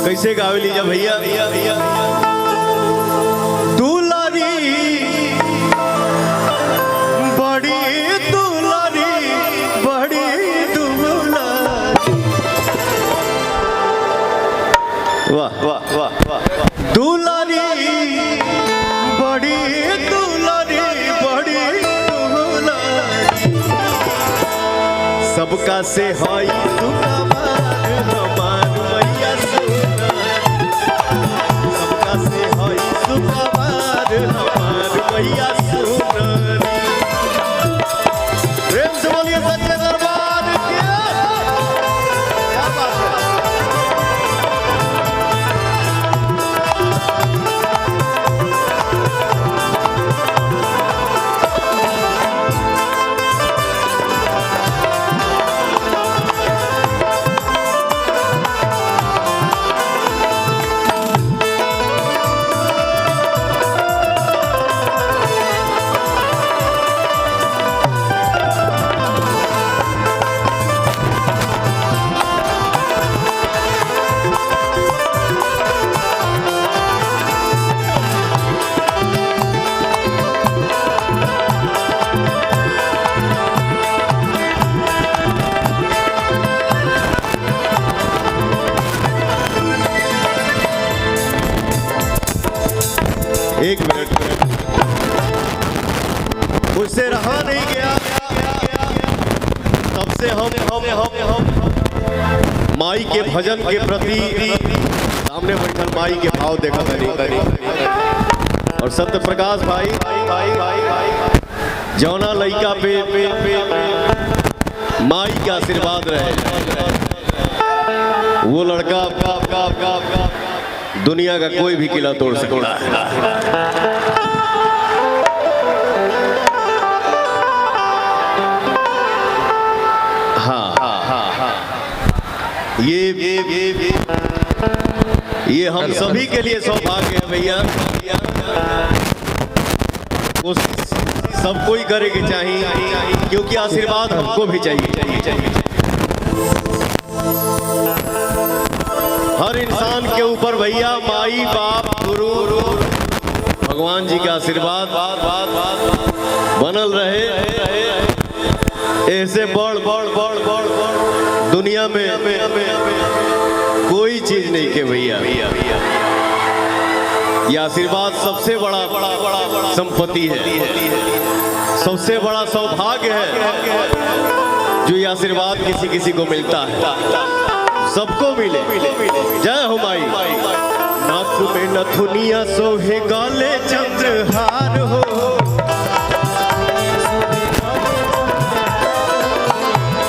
कैसे गावे लीजिए भैया दुलारी बड़ी दुलारी बड़ी दुलारी। वाह वाह वाह वाह दुलारी बड़ी दुलारी बड़ी दुलारी। सबका से हाई भैया सुनरी। प्रेम से बोलिए सच्चे दरबार की। क्या बात है। एक मिनट मुझसे रहा नहीं गया तब से हम माई के भजन के प्रति सामने बैठल माई के भाव देखा करी और सत्य प्रकाश भाई जौना लइका पे माई के आशीर्वाद रहे वो लड़का दुनिया का कोई भी किला तोड़ सकता है। हाँ ये हम सभी के लिए सौभाग्य है भैया। कोशिश सबको ही करे की चाहिए क्योंकि आशीर्वाद हमको भी चाहिए। हर इंसान के ऊपर भैया माई बाप गुरु भगवान जी का आशीर्वाद बनल रहे। ऐसे बड़ दुनिया में कोई चीज नहीं के भैया। यह आशीर्वाद सबसे बड़ा संपत्ति है, सबसे बड़ा सौभाग्य है जो ये आशीर्वाद किसी को मिलता है। सबको मिले। जय हो माई। नाक में नथुनिया सोहे गाले चंद्रहार हो।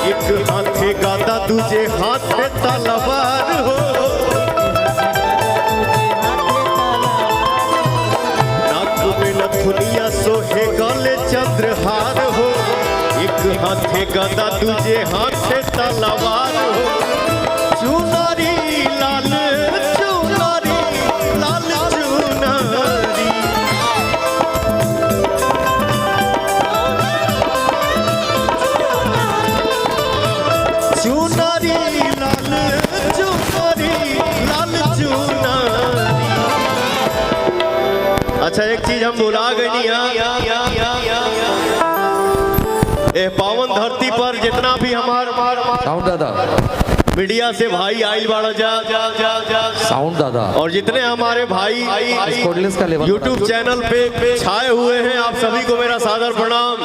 एक हाथे गादा दूजे हाथ में तलवार हो। नाक में नथुनिया सोहे गाले चंद्रहार हो। एक हाथे गादा दूजे हाथ में तलवार हो। चुनारी लाल चुनारी लाल चुनारी। चुनारी लाल चुनारी लाल चुनारी। अच्छा एक चीज हम भुला गए नहीं। पावन धरती पर जितना भी हमार दादा मीडिया से भाई आइल बाड़ा जा साउंड दादा और जितने हमारे भाई यूट्यूब चैनल पे छाए हुए हैं आप सभी को मेरा सादर प्रणाम।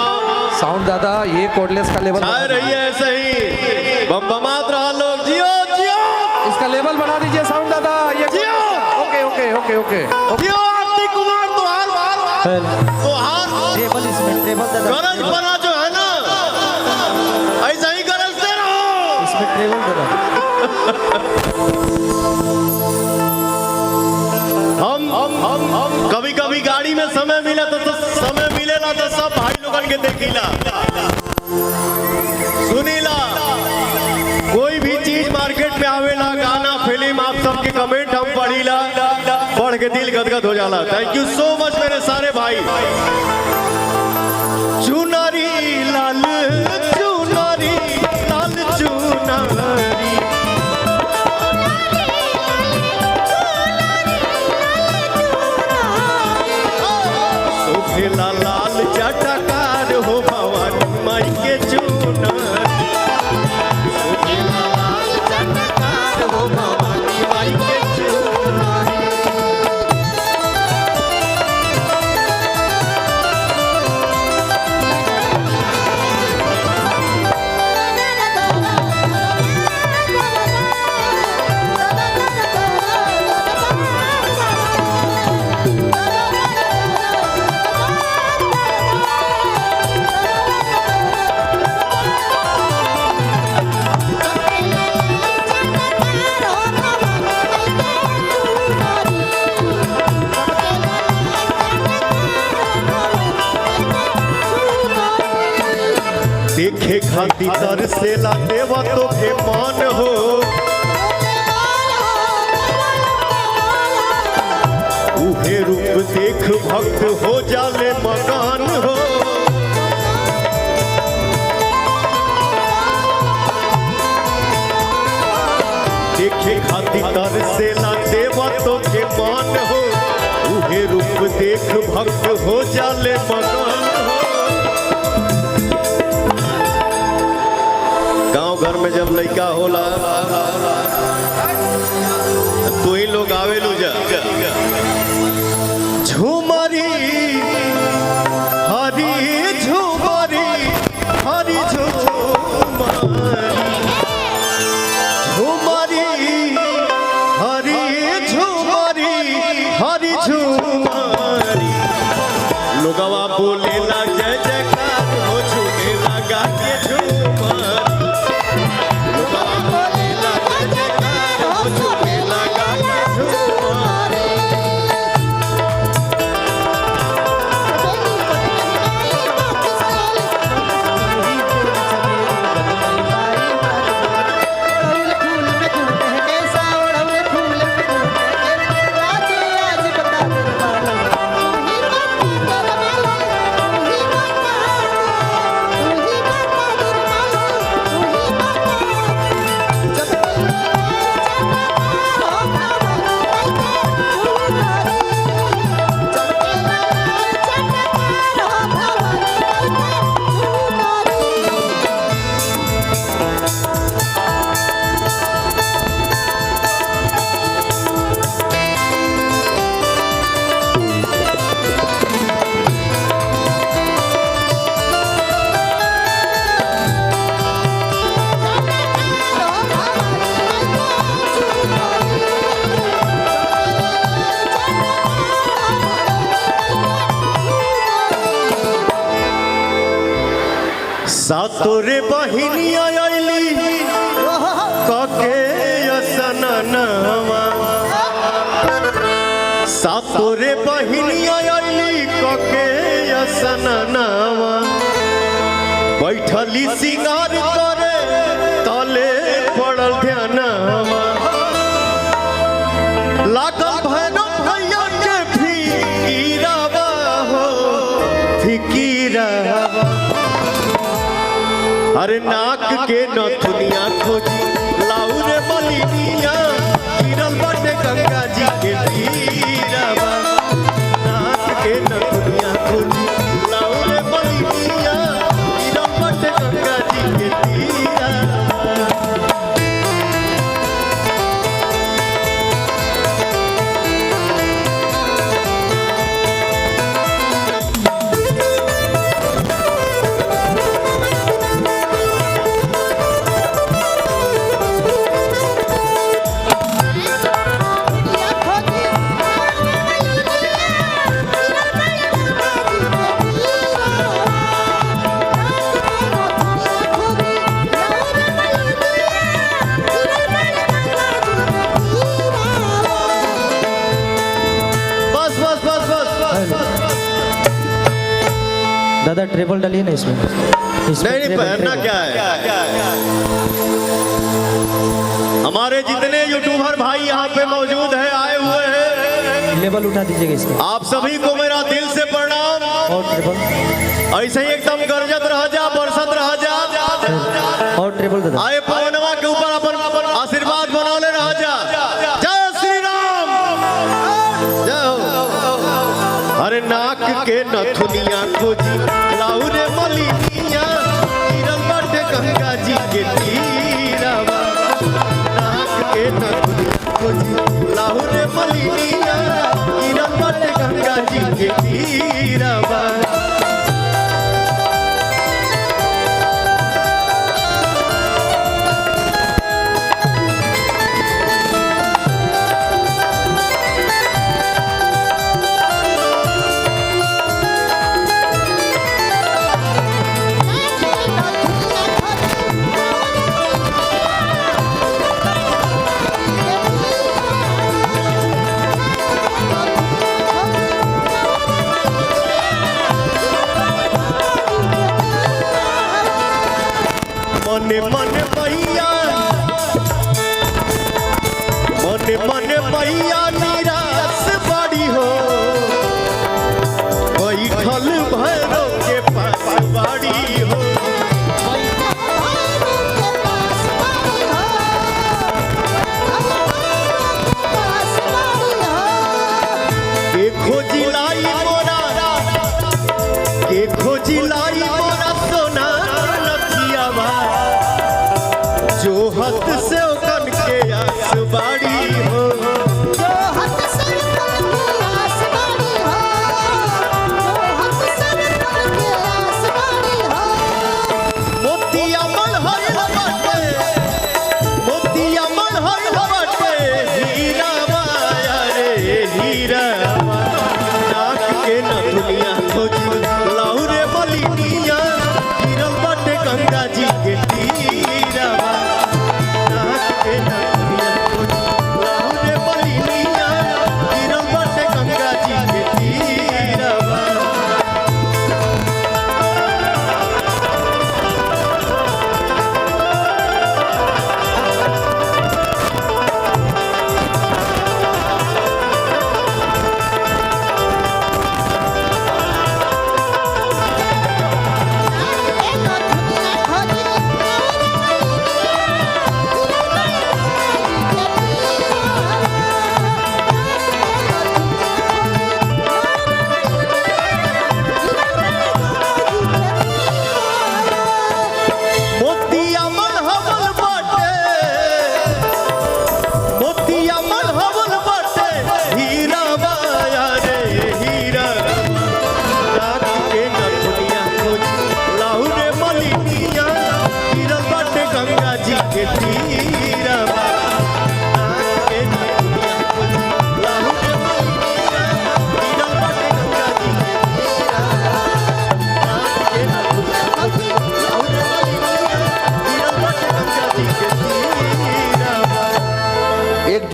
साउंड दादा ये कोडलेस का लेवल छाए रहिए ऐसे ही बम बमात रहा लोग। जियो जियो इसका लेवल बना दीजिए साउंड दादा। ये जियो। ओके ओके ओके ओके जियो आरती कुमार तो हार टेबल इसमें टेबल दादा गरज बना जो है ना ऐसा ही गरजते रहो। इसमें टेबल दादा हम कभी गाड़ी में समय मिला तो समय मिलेला तो सब भाई लोगन के देखिला सुनीला। कोई भी चीज मार्केट में आवेला गाना फिल्म आप सबके कमेंट हम पढ़ीला पढ़ के दिल गदगद हो जाला। थैंक यू सो मच मेरे सारे भाई। चुनारी लाल चुनारी लाल चुनारी। देखे खाती तर से ला देवा तो के मान हो उहे रूप देख भक्त हो जाले मकान हो देखे खाती तर से ला देवा तो के मान हो उहे रूप देख भक्त हो जाले मकान हो। गांव घर में जब लड़का होला तो ही लोग आवे लू जा झूमरी हरी झूमरी हरी झूमरी झूमरी हरी झूमरी हरी झूमरी लोगवा बोले ला जय जयकार हो झूमे लगा के झूमरी लोगवा बोले ला जय जयकार हो झूमे लगा के झूमरी सातोरे बहिनी आयली कके असननवा सातोरे बहिनी आयली कके असननवा बैठली सिंगार करे तले पड़ल ध्यानवा लागल भैरव भैया के फिकीरावा हो फिकीरावा अरे नाक के नथुनिया खोजी लाऊ रे मलिनिया गिरल बाटे गंगा जी के तीरवा नाक के नथुनिया खोजी लाऊ रे मलिनिया गिरल बाटे गंगा जी के तीरवा दादा ट्रेबल डालिए ना इसमें नहीं पहनना क्या है हमारे जितने यूट्यूबर भाई यहाँ पे मौजूद है आए हुए हैं लेवल उठा दीजिएगा इसका आप सभी को मेरा दिल से प्रणाम और ट्रेबल ऐसे ही एकदम गरजत रह जा बरसत रह जा और ट्रेबल दादा आए पवनवा के ऊपर अपन आशीर्वाद बनौले रह जा जय श्री राम जय हो अरे नाक के नथुनिया खोजी लाऊ रे मलिनिया गिरल बाटे गंगा जी के तीरवा नाक के नथुनिया खोजी लाऊ रे मलिनिया गिरल बाटे गंगा जी के तीरवा मैया